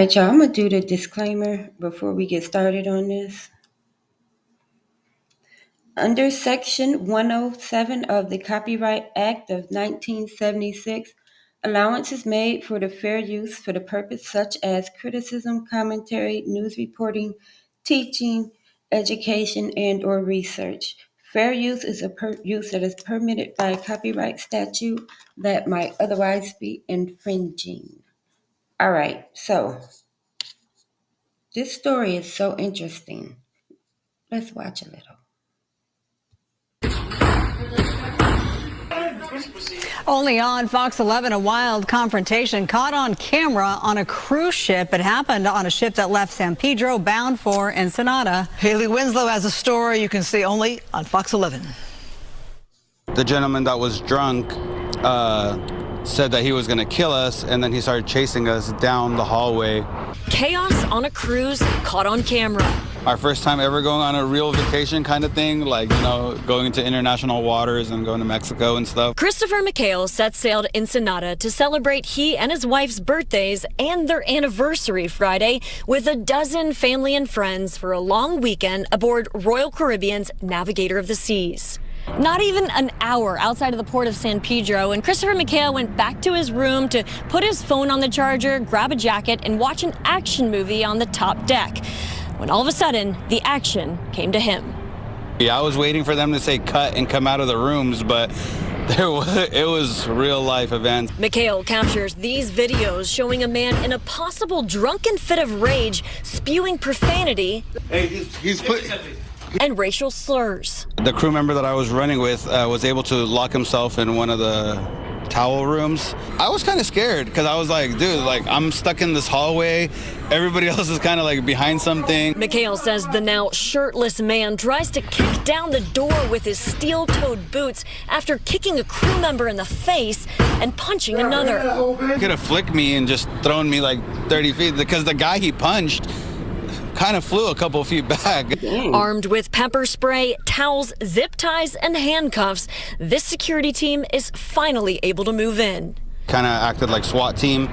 right, y'all, I'm going to do the disclaimer before we get started on this. Under Section 107 of the Copyright Act of 1976, allowance is made for the fair use for the purpose such as criticism, commentary, news reporting, teaching, education, and or research. Fair use is a use that is permitted by a copyright statute that might otherwise be infringing. All right, so this story is so interesting. Let's watch a little. Only on Fox 11, a wild confrontation caught on camera on a cruise ship. It happened on a ship that left San Pedro bound for Ensenada. Haley Winslow has a story you can see only on Fox 11. The gentleman that was drunk said that he was going to kill us, and then he started chasing us down the hallway. Chaos on a cruise caught on camera. Our first time ever going on a real vacation kind of thing, like, you know, going into international waters and going to Mexico and stuff. Christopher Micheal set sail to Ensenada to celebrate he and his wife's birthdays and their anniversary Friday with a dozen family and friends for a long weekend aboard Royal Caribbean's Navigator of the Seas. Not even an hour outside of the port of San Pedro, and Christopher Micheal went back to his room to put his phone on the charger, grab a jacket, and watch an action movie on the top deck. When all of a sudden, the action came to him. Yeah, I was waiting for them to say cut and come out of the rooms, but it was real life events. Micheal captures these videos showing a man in a possible drunken fit of rage spewing profanity and racial slurs. The crew member that I was running with was able to lock himself in one of the towel rooms. I was kind of scared because I was like, dude, like, I'm stuck in this hallway. Everybody else is kind of like behind something. Micheal says the now shirtless man tries to kick down the door with his steel-toed boots after kicking a crew member in the face and punching another. He could have flicked me and just thrown me like 30 feet because the guy he punched kind of flew a couple feet back. Armed with pepper spray, towels, zip ties, and handcuffs, this security team is finally able to move in. Kind of acted like SWAT team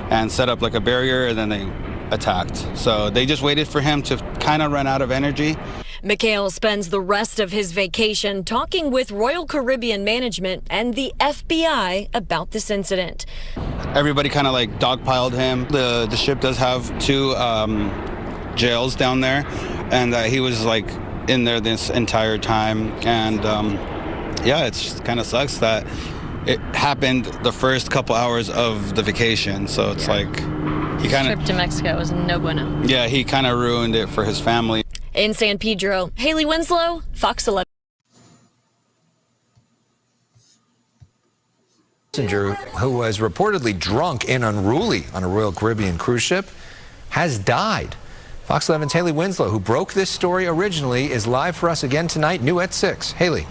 and set up like a barrier, and then they attacked. So they just waited for him to kind of run out of energy. Micheal spends the rest of his vacation talking with Royal Caribbean management and the FBI about this incident. Everybody kind of like dogpiled him. The ship does have two jails down there, and he was like in there this entire time. And yeah, it just kind of sucks that it happened the first couple hours of the vacation. So it's like he kind of trip to Mexico was no bueno. Yeah, he kind of ruined it for his family. In San Pedro, Haley Winslow, Fox 11. Passenger who was reportedly drunk and unruly on a Royal Caribbean cruise ship has died. Fox 11's Haley Winslow, who broke this story originally, is live for us again tonight, new at 6. Haley.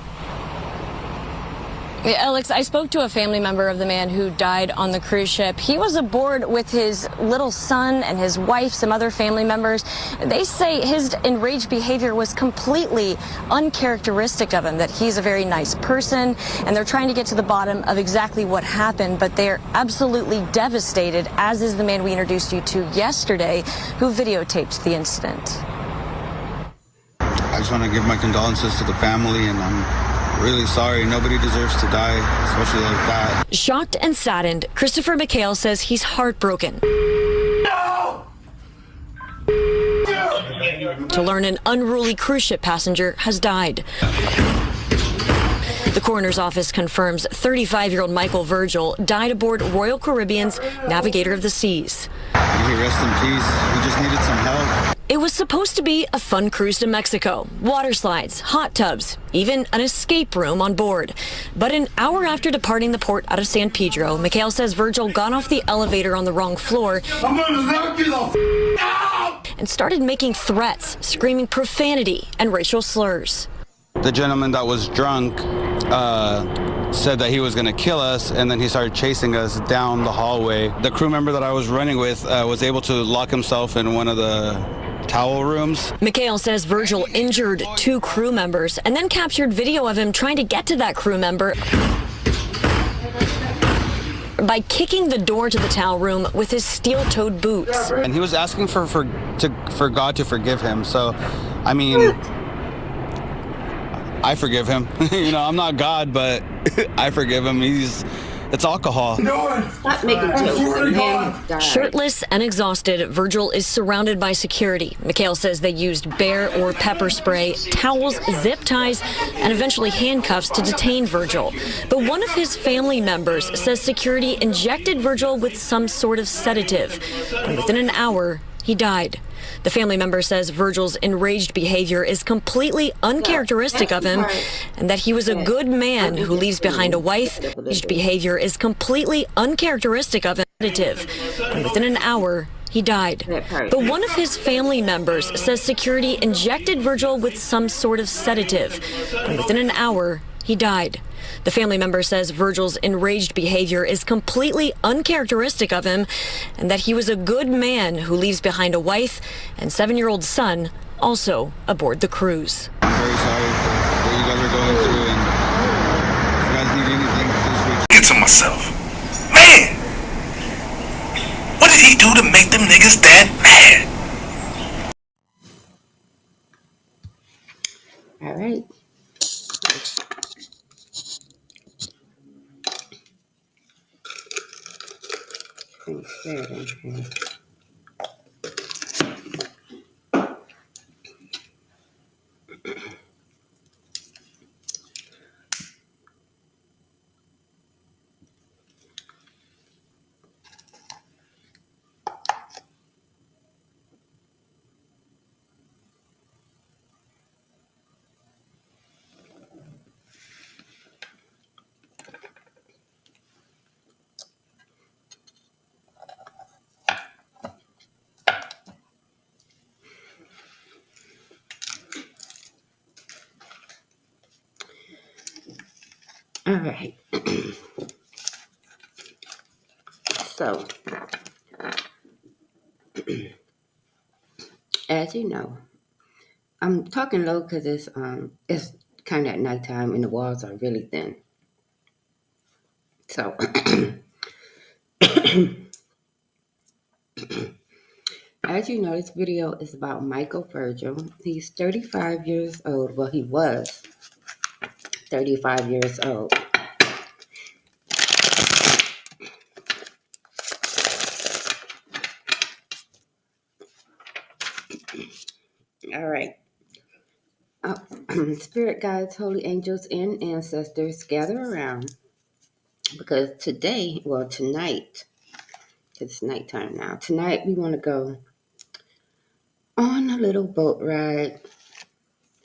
Yeah, Alex, I spoke to a family member of the man who died on the cruise ship. He was aboard with his little son and his wife, some other family members. They say his enraged behavior was completely uncharacteristic of him, that he's a very nice person, and they're trying to get to the bottom of exactly what happened, but they're absolutely devastated, as is the man we introduced you to yesterday, who videotaped the incident. I just want to give my condolences to the family, and I'm really sorry. Nobody deserves to die, especially like that. Shocked and saddened, Christopher Micheal says he's heartbroken No! to learn an unruly cruise ship passenger has died. The coroner's office confirms 35-year-old Micheal Virgil died aboard Royal Caribbean's Navigator of the Seas. May he rest in peace. He just needed some help. It was supposed to be a fun cruise to Mexico, water slides, hot tubs, even an escape room on board. But an hour after departing the port out of San Pedro, Micheal says Virgil got off the elevator on the wrong floor I'm gonna knock you the out! and started making threats, screaming profanity and racial slurs. The gentleman that was drunk said that he was going to kill us, and then he started chasing us down the hallway. The crew member that I was running with was able to lock himself in one of the towel rooms. Micheal says Virgil injured 2 crew members and then captured video of him trying to get to that crew member by kicking the door to the towel room with his steel-toed boots. And he was asking for God to forgive him. So, I mean, I forgive him. You know, I'm not God, but I forgive him. It's alcohol. Stop making jokes. The man has died. Shirtless and exhausted, Virgil is surrounded by security. Micheal says they used bear or pepper spray, towels, zip ties, and eventually handcuffs to detain Virgil. But one of his family members says security injected Virgil with some sort of sedative, and within an hour, he died. The family member says Virgil's enraged behavior is completely uncharacteristic of him and that he was a good man who leaves behind a wife. Enraged behavior is completely uncharacteristic of him. And within an hour, he died. But one of his family members says security injected Virgil with some sort of sedative, and within an hour, he died. The family member says Virgil's enraged behavior is completely uncharacteristic of him and that he was a good man who leaves behind a wife and 7-year-old son also aboard the cruise. I'm very sorry for what you guys are going through, and if you guys need anything, please reach out. Get to myself. Man! What did he do to make them niggas that mad? All right. All right. So, as you know, I'm talking low because it's kind of at nighttime and the walls are really thin. So, as you know, this video is about Micheal Virgil. He's 35 years old. Well, he was 35 years old. All right. Spirit guides, holy angels, and ancestors, gather around because tonight, it's nighttime now. Tonight, we want to go on a little boat ride.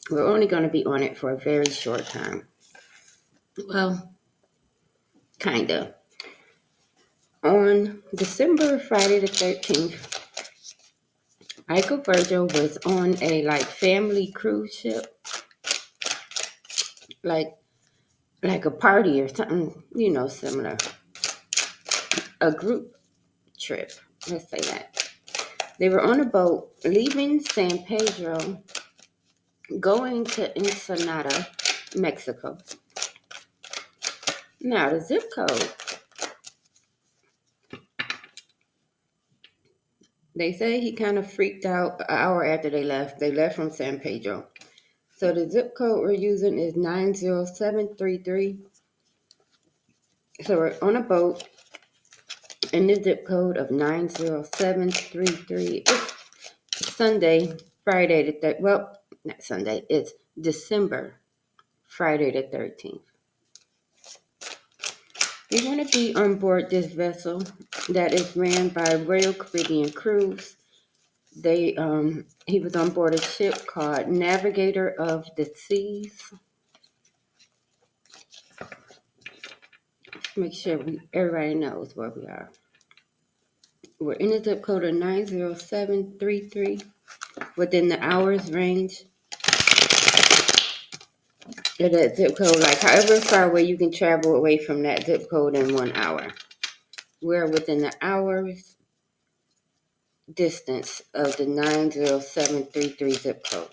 We're only going to be on it for a very short time. Well, kind of. On Friday the 13th, Micheal Virgil was on a family cruise ship, like a party or something, similar. A group trip, let's say that. They were on a boat leaving San Pedro, going to Ensenada, Mexico. Now, the zip code, they say he kind of freaked out an hour after they left. They left from San Pedro. So the zip code we're using is 90733. So we're on a boat in the zip code of 90733. It's Sunday, Friday the 13th. Well, not Sunday. It's December, Friday the 13th. We want to be on board this vessel that is ran by Royal Caribbean Cruise. He was on board a ship called Navigator of the Seas. Make sure everybody knows where we are. We're in the zip code of 90733 within the hours range. Of that zip code, however far away you can travel away from that zip code in 1 hour. We're within the hours distance of the 90733 zip code.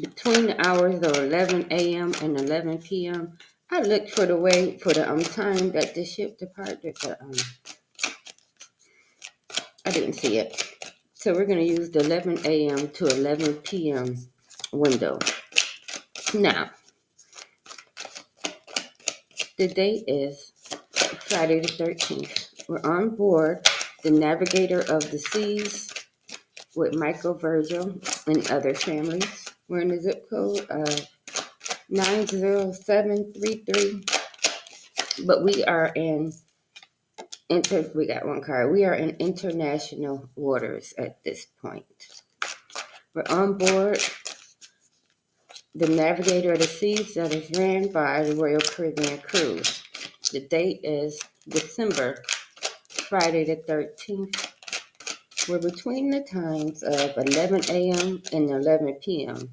Between the hours of 11 a.m. and 11 p.m., I looked for the time that the ship departed, but I didn't see it. So we're going to use the 11 a.m. to 11 p.m. window. Now, the date is Friday the 13th. We're on board the Navigator of the Seas with Micheal Virgil and other families. We're in the zip code of 90733, but we are in we got one card. We are in international waters at this point. We're on board the Navigator of the Seas that is ran by the Royal Caribbean Cruise. The date is December, Friday the 13th. We're between the times of 11 a.m. and 11 p.m.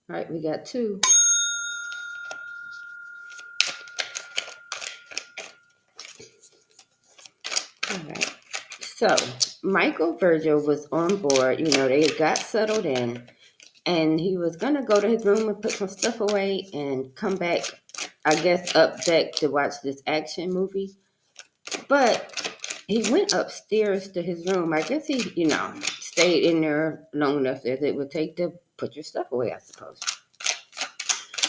All right, we got two. All right. So, Micheal Virgil was on board. They got settled in, and he was going to go to his room and put some stuff away and come back, I guess, up deck to watch this action movie. But he went upstairs to his room. I guess he, stayed in there long enough that it would take to put your stuff away, I suppose.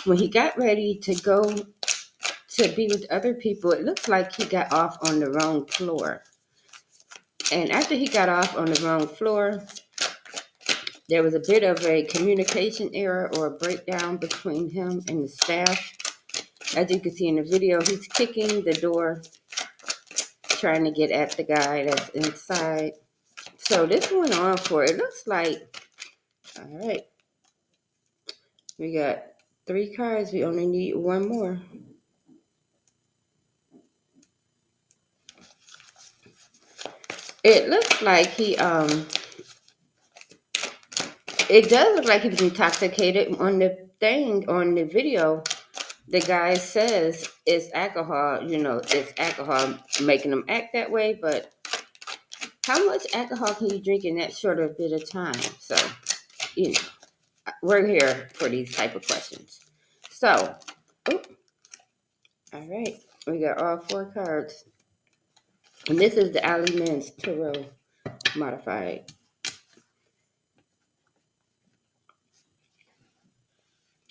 When he got ready to go to be with other people, it looks like he got off on the wrong floor. And after he got off on the wrong floor, there was a bit of a communication error or a breakdown between him and the staff. As you can see in the video, he's kicking the door, trying to get at the guy that's inside. So this went on it looks like, all right, we got 3 cards. We only need 1 more. It looks like it does look like he was intoxicated. On the video, the guy says it's alcohol, it's alcohol making him act that way, but how much alcohol can you drink in that short of bit of time? So, we're here for these type of questions. So, all right, we got all 4 cards. And this is the Aliments Tarot modified.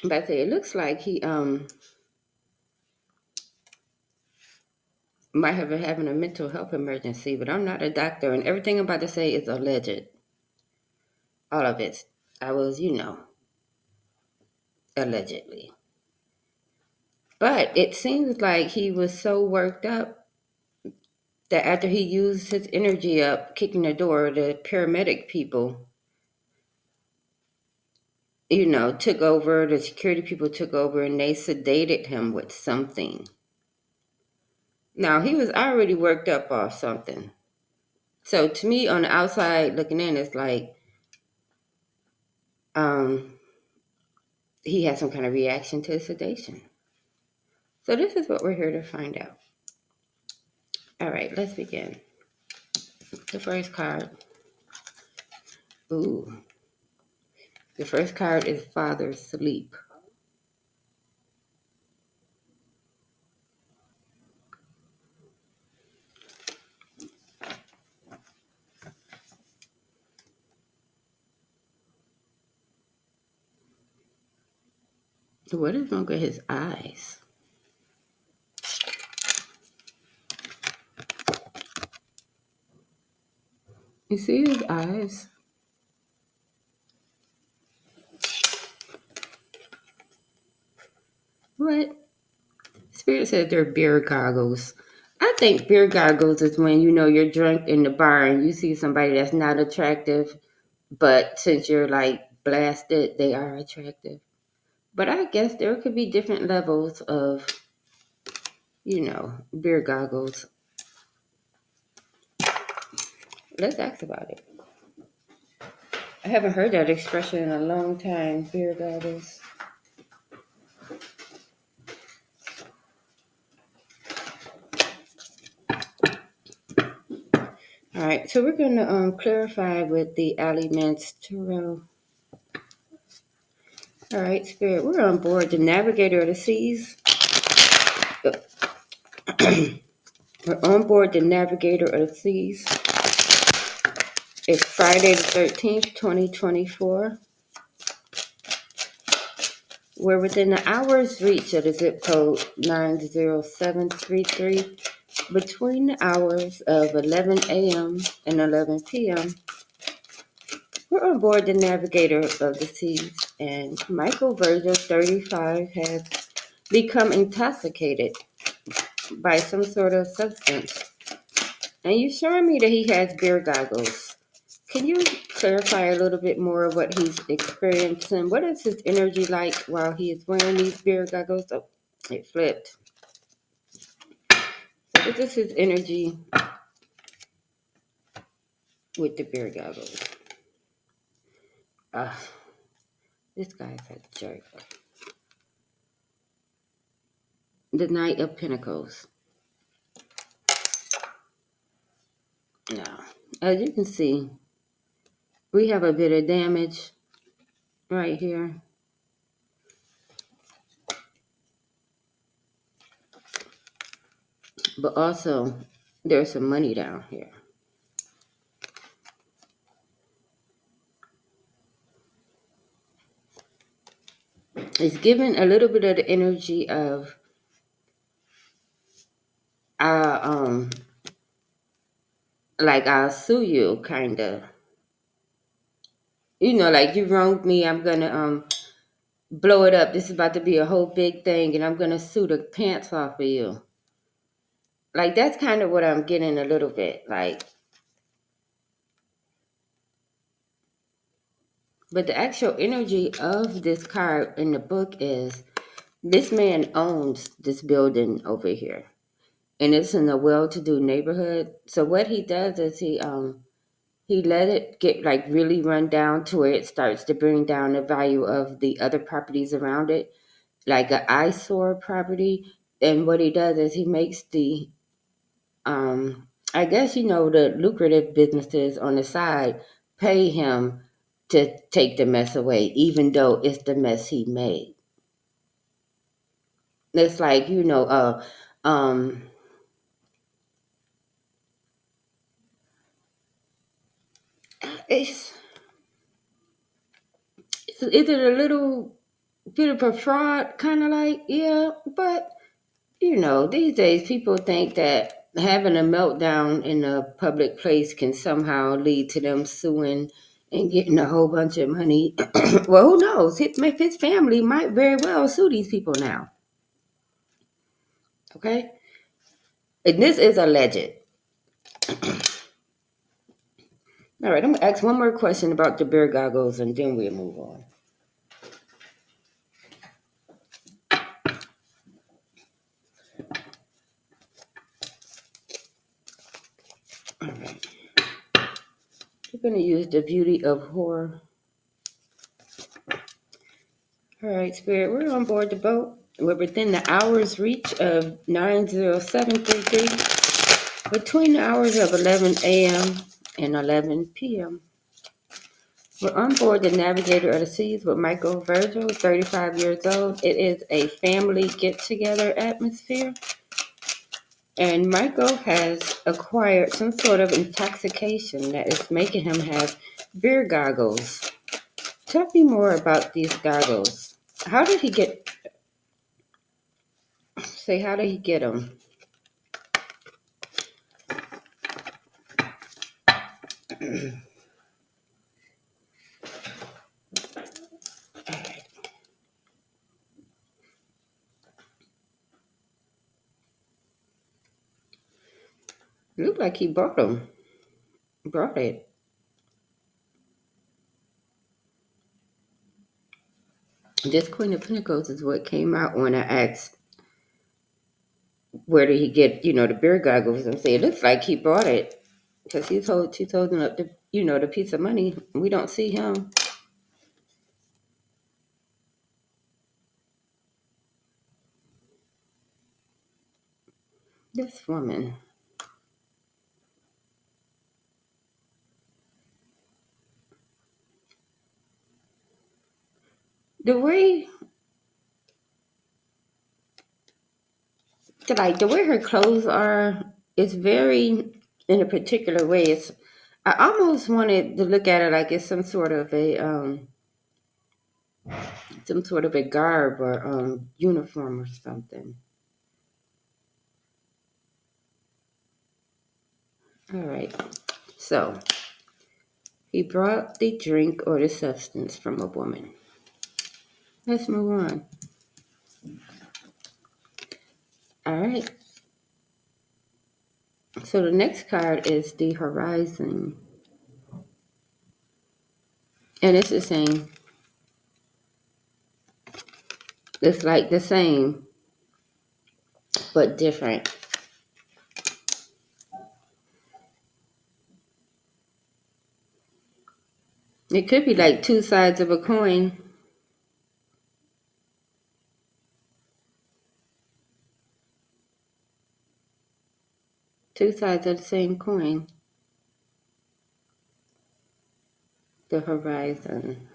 But I say it looks like he might have been having a mental health emergency, but I'm not a doctor, and everything I'm about to say is alleged. All of it. I was, allegedly. But it seems like he was so worked up that after he used his energy up kicking the door, the paramedic people, took over, the security people took over, and they sedated him with something. Now, he was already worked up off something. So to me, on the outside looking in, it's like he had some kind of reaction to sedation. So this is what we're here to find out. All right, let's begin. The first card. Ooh. The first card is Father Sleep. What is wrong with his eyes? You see his eyes? What? Spirit said they're beer goggles. I think beer goggles is when, you're drunk in the bar and you see somebody that's not attractive, but since you're like blasted, they are attractive. But I guess there could be different levels of, beer goggles. Let's ask about it. I haven't heard that expression in a long time, beer goggles. All right, so we're going to clarify with the Aliments Tarot. All right, Spirit, we're on board the Navigator of the Seas. We're on board the Navigator of the Seas. It's Friday the 13th, 2024. We're within the hour's reach of the zip code 90733 between the hours of 11 a.m. and 11 p.m. We're on board the Navigator of the Seas, and Micheal Virgil, 35, has become intoxicated by some sort of substance. And you're showing me that he has beer goggles. Can you clarify a little bit more of what he's experiencing? What is his energy like while he is wearing these beer goggles? Oh, it flipped. So what is his energy with the beer goggles? This guy's a jerk. The Knight of Pentacles. Now, as you can see, we have a bit of damage right here. But also, there's some money down here. It's giving a little bit of the energy of like I'll sue you, kind of. You know, like you wronged me, I'm gonna blow it up. This is about to be a whole big thing, and I'm gonna sue the pants off of you. Like that's kind of what I'm getting a little bit, like. But the actual energy of this card in the book is this man owns this building over here. And it's in a well-to-do neighborhood. So what he does is he let it get like really run down to where it starts to bring down the value of the other properties around it, like an eyesore property. And what he does is he makes the I guess the lucrative businesses on the side pay him to take the mess away, even though it's the mess he made. It's like, is it a little bit of a fraud, kind of like, yeah, but, these days people think that having a meltdown in a public place can somehow lead to them suing and getting a whole bunch of money. Well, who knows? His family might very well sue these people now. Okay? And this is alleged. All right, I'm going to ask one more question about the beer goggles, and then we'll move on. All right. We're going to use the beauty of horror. All right, Spirit, we're on board the boat. We're within the hour's reach of 90733, between the hours of 11 a.m. and 11 p.m. We're on board the Navigator of the Seas with Micheal Virgil, 35 years old. It is a family get-together atmosphere. And Micheal has acquired some sort of intoxication that is making him have beer goggles. Tell me more about these goggles. How did he get them? Looked like he brought it. This Queen of Pentacles is what came out when I asked, where did he get, the beer goggles? And say, it looks like he brought it. Because he's holding up the piece of money. We don't see him. This woman. the way her clothes are, it's very in a particular way. I almost wanted to look at it like it's some sort of a garb or uniform or something. All right. So he brought the drink or the substance from a woman. Let's move on. All right. So the next card is the horizon. And it's the same. It's like the same, but different. It could be like two sides of a coin. Two sides of the same coin. The horizon.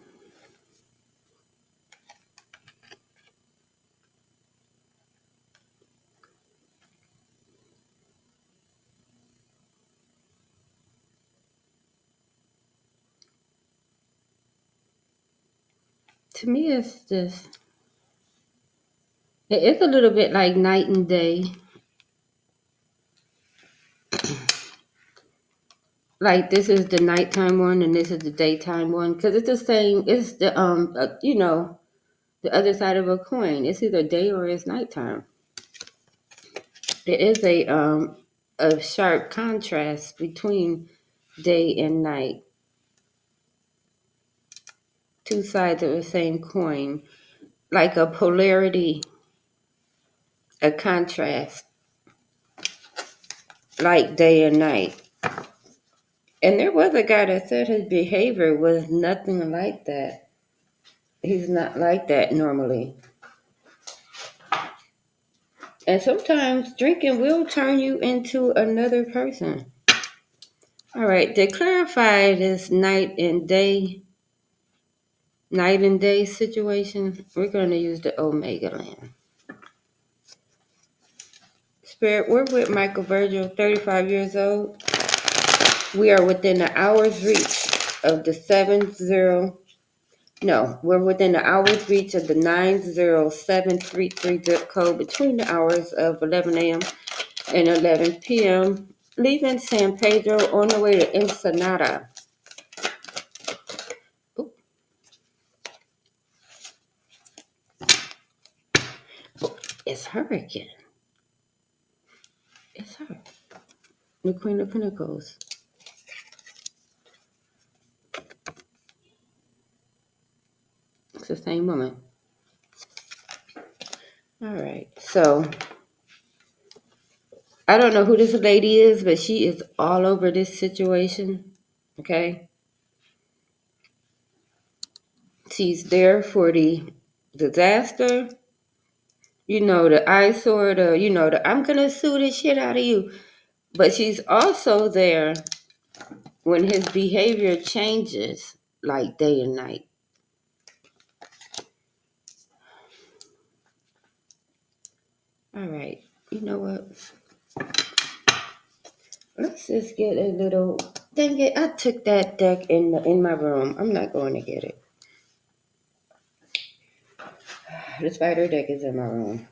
To me, it's this. It is a little bit like night and day. Like this is the nighttime one and this is the daytime one, because it's the same. It's the the other side of a coin. It's either day or it's nighttime. There is a sharp contrast between day and night. Two sides of the same coin, like a polarity, a contrast, like day and night. And there was a guy that said his behavior was nothing like that. He's not like that normally. And sometimes drinking will turn you into another person. All right, to clarify this night and day situation, we're going to use the Omega land. Spirit, we're with Micheal Virgil, 35 years old. We are within an hour's reach of the we're within an hour's reach of the 90733 zip code between the hours of 11 a.m. and 11 p.m., leaving San Pedro on the way to Ensenada. Ooh. It's her again. It's her. The Queen of Pentacles. It's the same woman. All right. So, I don't know who this lady is, but she is all over this situation. Okay? She's there for the disaster. The eyesore, the I'm going to sue the shit out of you. But she's also there when his behavior changes, like day and night. All right. You know what? Let's just get a little. Dang it! I took that deck in my room. I'm not going to get it. The spider deck is in my room.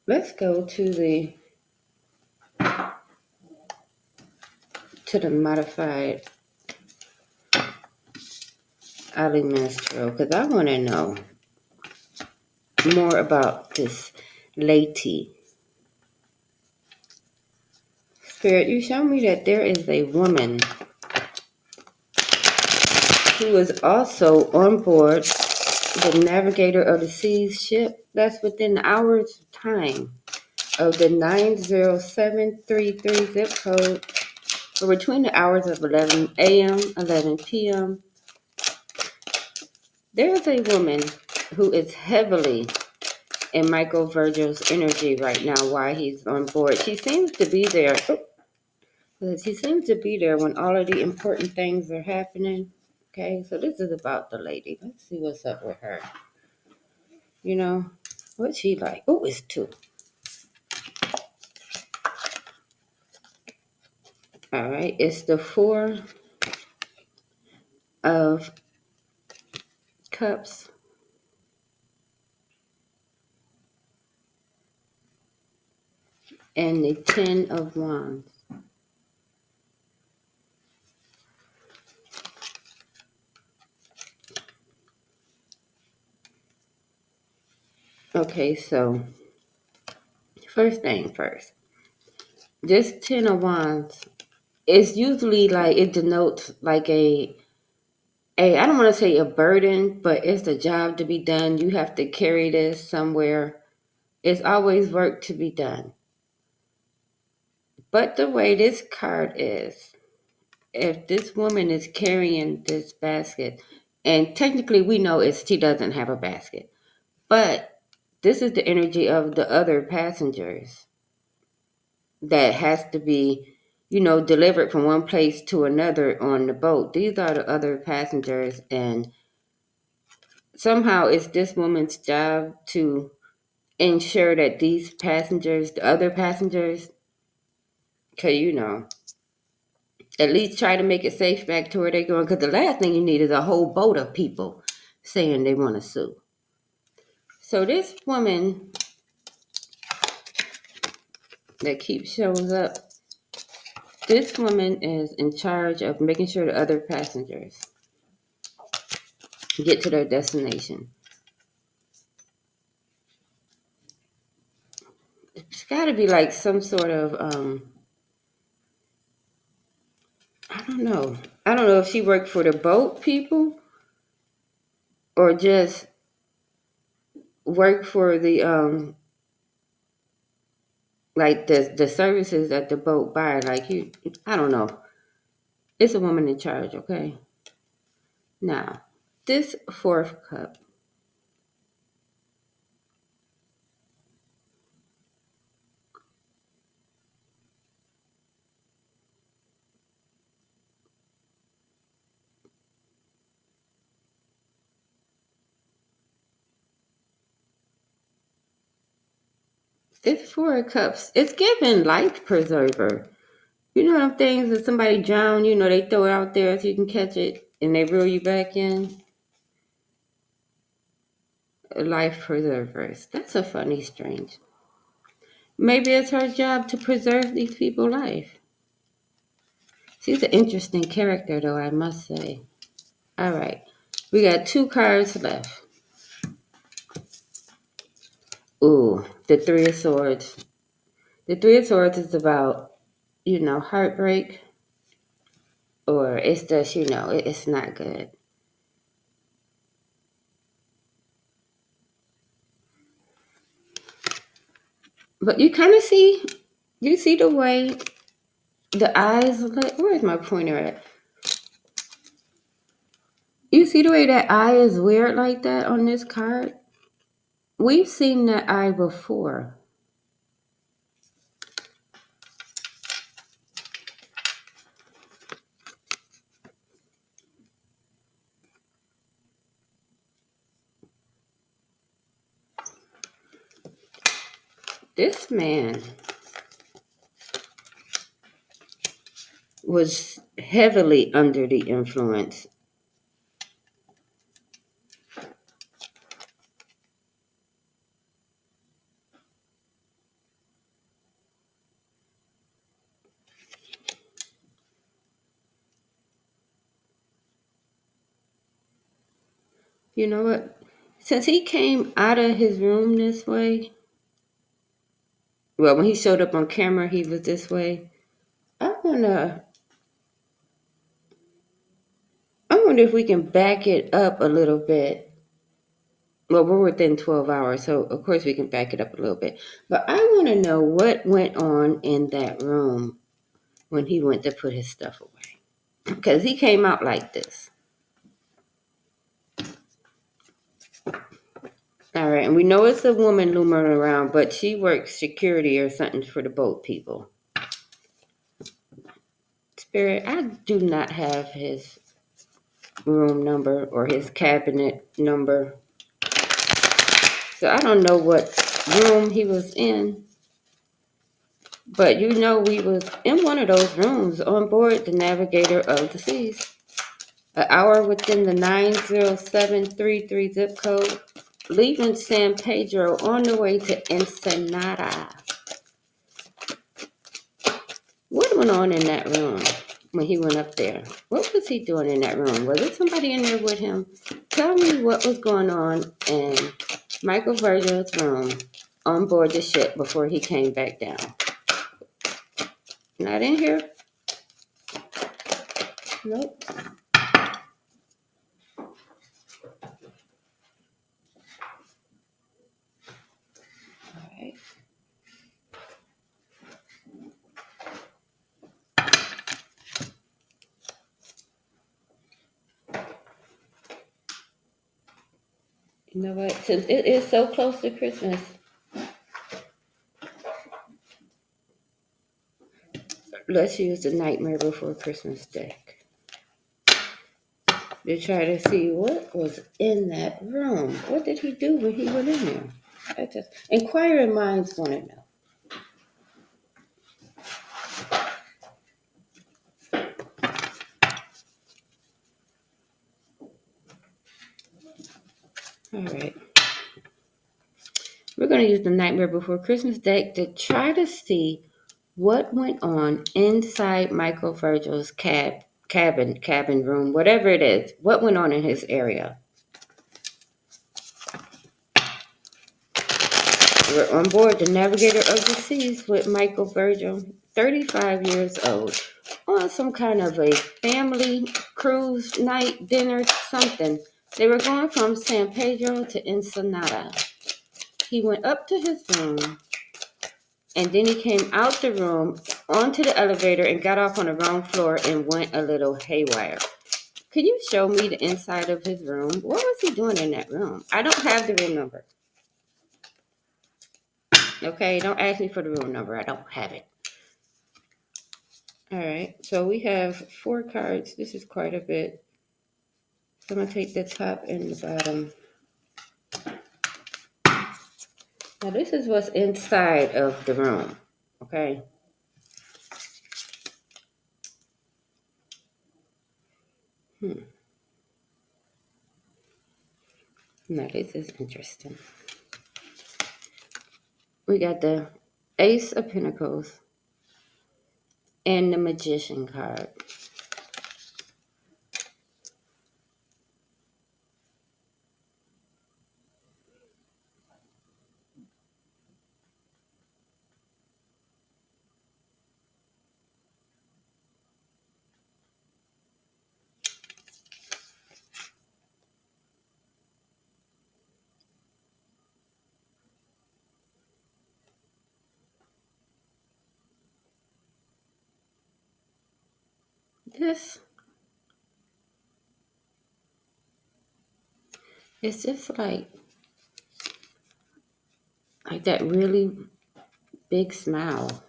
Let's go to the modified Ali Minstrel, because I want to know more about this lady. Spirit, you show me that there is a woman who is also on board the Navigator of the Seas ship that's within hours of time of the 90733 zip code, or between the hours of 11 a.m., 11 p.m. There's a woman who is heavily and Micheal Virgil's energy right now, why he's on board. She seems to be there. She seems to be there when all of the important things are happening. Okay, so this is about the lady. Let's see what's up with her. You know, what's she like? Oh, it's 2. All right, it's the 4 of Cups. And the 10 of Wands. Okay, so first thing first. This 10 of Wands is usually like, it denotes like a I don't want to say a burden, but it's a job to be done. You have to carry this somewhere. It's always work to be done. But the way this card is, if this woman is carrying this basket, and technically we know she doesn't have a basket, but this is the energy of the other passengers that has to be, delivered from one place to another on the boat. These are the other passengers, and somehow it's this woman's job to ensure that these passengers, the other passengers, can, at least try to make it safe back to where they're going. Because the last thing you need is a whole boat of people saying they want to sue. So this woman that keeps showing up, this woman is in charge of making sure the other passengers get to their destination. It's got to be like some sort of, I don't know. I don't know if she worked for the boat people or just worked for the, like the services that the boat buy. I don't know. It's a woman in charge, okay? Now, this 4th cup. This 4 of Cups, it's giving life preserver. You know them things that somebody drown, they throw it out there so you can catch it and they reel you back in? Life preservers. That's a funny strange. Maybe it's her job to preserve these people's life. She's an interesting character, though, I must say. All right. We got 2 cards left. Ooh, the 3 of Swords. The 3 of Swords is about, heartbreak. Or it's just, it's not good. But you kind of see, you see the way the eyes, where's my pointer at? You see the way that eye is weird like that on this card? We've seen that eye before. This man was heavily under the influence. You know what? Since he came out of his room this way, well, when he showed up on camera, he was this way. I wonder if we can back it up a little bit. Well, we're within 12 hours, so of course we can back it up a little bit. But I want to know what went on in that room when he went to put his stuff away. Because he came out like this. All right, and we know it's a woman looming around, but she works security or something for the boat people. Spirit, I do not have his room number or his cabinet number. So I don't know what room he was in. But you know we was in one of those rooms on board the Navigator of the Seas. An hour within the 90733 zip code, leaving San Pedro on the way to Ensenada. What went on in that room when he went up there? What was he doing in that room? Was there somebody in there with him? Tell me what was going on in Micheal Virgil's room on board the ship before he came back down. Not in here? Nope. All right. You know what? Since it is so close to Christmas, let's use the Nightmare Before Christmas deck to try to see what was in that room. What did he do when he went in there? Inquiring minds want to know. All right. We're going to use the Nightmare Before Christmas deck to try to see what went on inside Micheal Virgil's cabin room, whatever it is. What went on in his area? We're on board the Navigator of the Seas with Micheal Virgil, 35 years old, on some kind of a family cruise night, dinner, something. They were going from San Pedro to Ensenada. He went up to his room, and then he came out the room onto the elevator and got off on the wrong floor and went a little haywire. Can you show me the inside of his room? What was he doing in that room? I don't have the room number. Okay, don't ask me for the room number. I don't have it. All right, so we have 4 cards. This is quite a bit. So I'm going to take the top and the bottom. Now, this is what's inside of the room, okay? Now, this is interesting. We got the Ace of Pentacles and the Magician card. This it's just like that really big smile.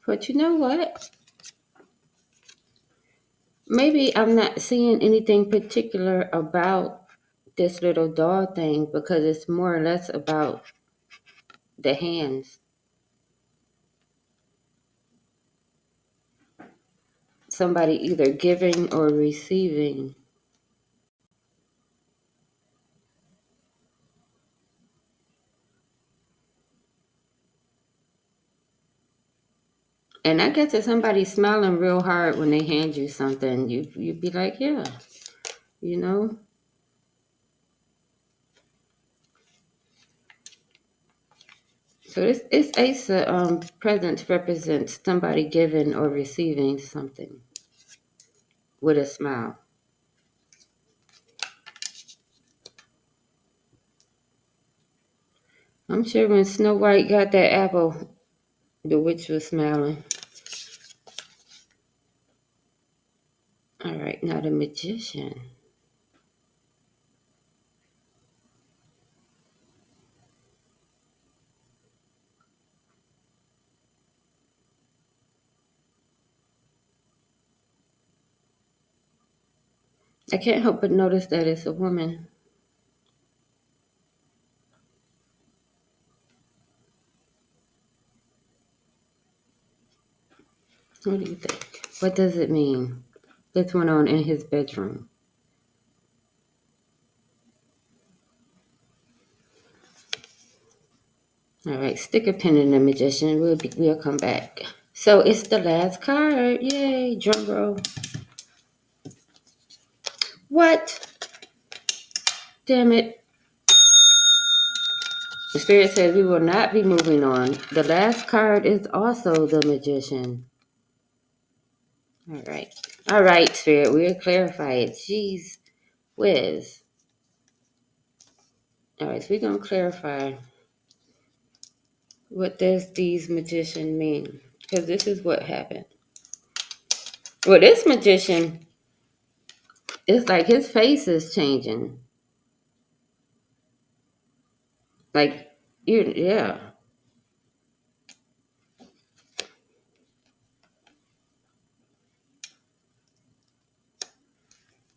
But you know what? Maybe I'm not seeing anything particular about this little doll thing because it's more or less about the hands. Somebody either giving or receiving. And I guess if somebody's smiling real hard when they hand you something, you'd be like, yeah, you know. So this ace of presents represents somebody giving or receiving something with a smile. I'm sure when Snow White got that apple, the witch was smiling. All right, now the magician. I can't help but notice that it's a woman. What do you think? What does it mean? This went on in his bedroom. All right, stick a pin in the magician. We'll come back. So it's the last card. Yay, drum roll. What? Damn it. The spirit says we will not be moving on. The last card is also the magician. All right. All right, spirit, we'll clarify it. Jeez whiz. All right, so we're going to clarify what does these magician mean? Because this is what happened. Well, this magician, it's like his face is changing. Like, yeah.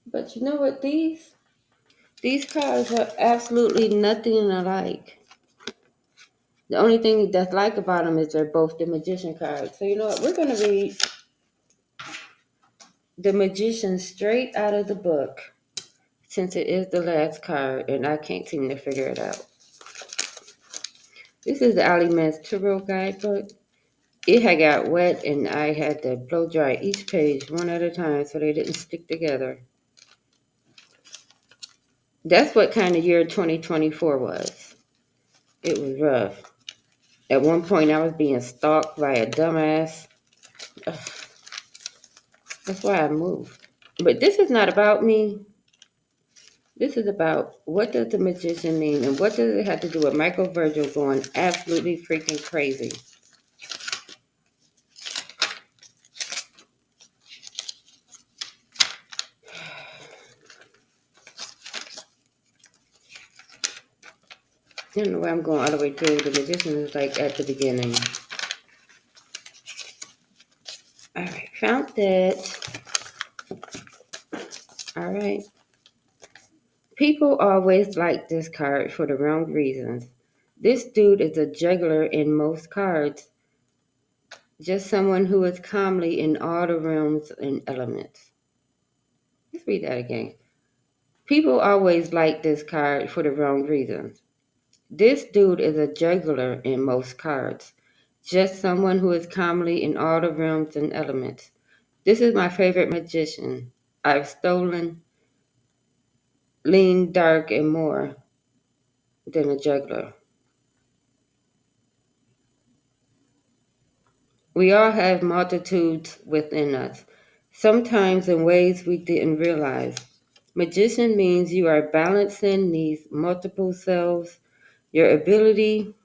But you know what? These cards are absolutely nothing alike. The only thing that's like about them is they're both the magician cards. So you know what? We're going to read the magician straight out of the book, since it is the last card, and I can't seem to figure it out. This is the Ali Man's Tarot Guidebook. It had got wet, and I had to blow dry each page one at a time so they didn't stick together. That's what kind of year 2024 was. It was rough. At one point, I was being stalked by a dumbass. Ugh. That's why I moved. But this is not about me. This is about what does the magician mean, and what does it have to do with Micheal Virgil going absolutely freaking crazy. I don't know why I'm going all the way through. The magician is like at the beginning. All right, found that. All right. People always like this card for the wrong reasons. This dude is a juggler in most cards. Just someone who is calmly in all the realms and elements. Let's read that again. People always like this card for the wrong reasons. This dude is a juggler in most cards. Just someone who is calmly in all the realms and elements. This is my favorite magician. I've stolen, lean, dark, and more than a juggler. We all have multitudes within us, sometimes in ways we didn't realize. Magician means you are balancing these multiple selves, your ability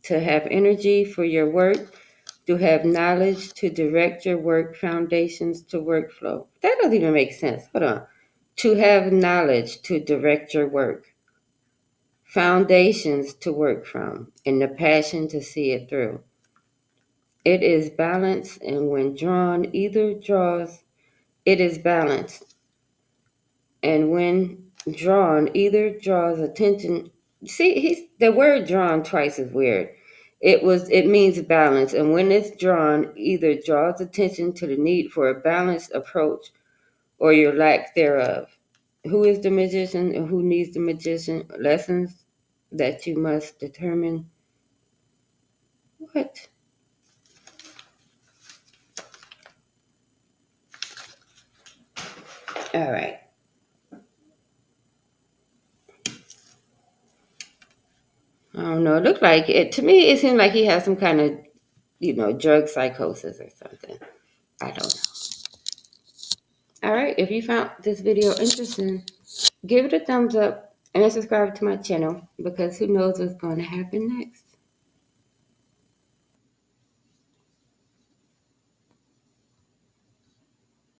to have energy for your work, to have knowledge to direct your work, foundations to workflow. That doesn't even make sense. Hold on. To have knowledge to direct your work, foundations to work from, and the passion to see it through. It is balanced, and when drawn, it is balanced. And when drawn, either draws attention. See, the word drawn twice is weird. It means balance, and when it's drawn, either draws attention to the need for a balanced approach or your lack thereof. Who is the magician and who needs the magician? Lessons that you must determine. What? All right. don't know. It looked like it to me. It seemed like he has some kind of, drug psychosis or something. I don't know. All right. If you found this video interesting, give it a thumbs up and subscribe to my channel because who knows what's going to happen next.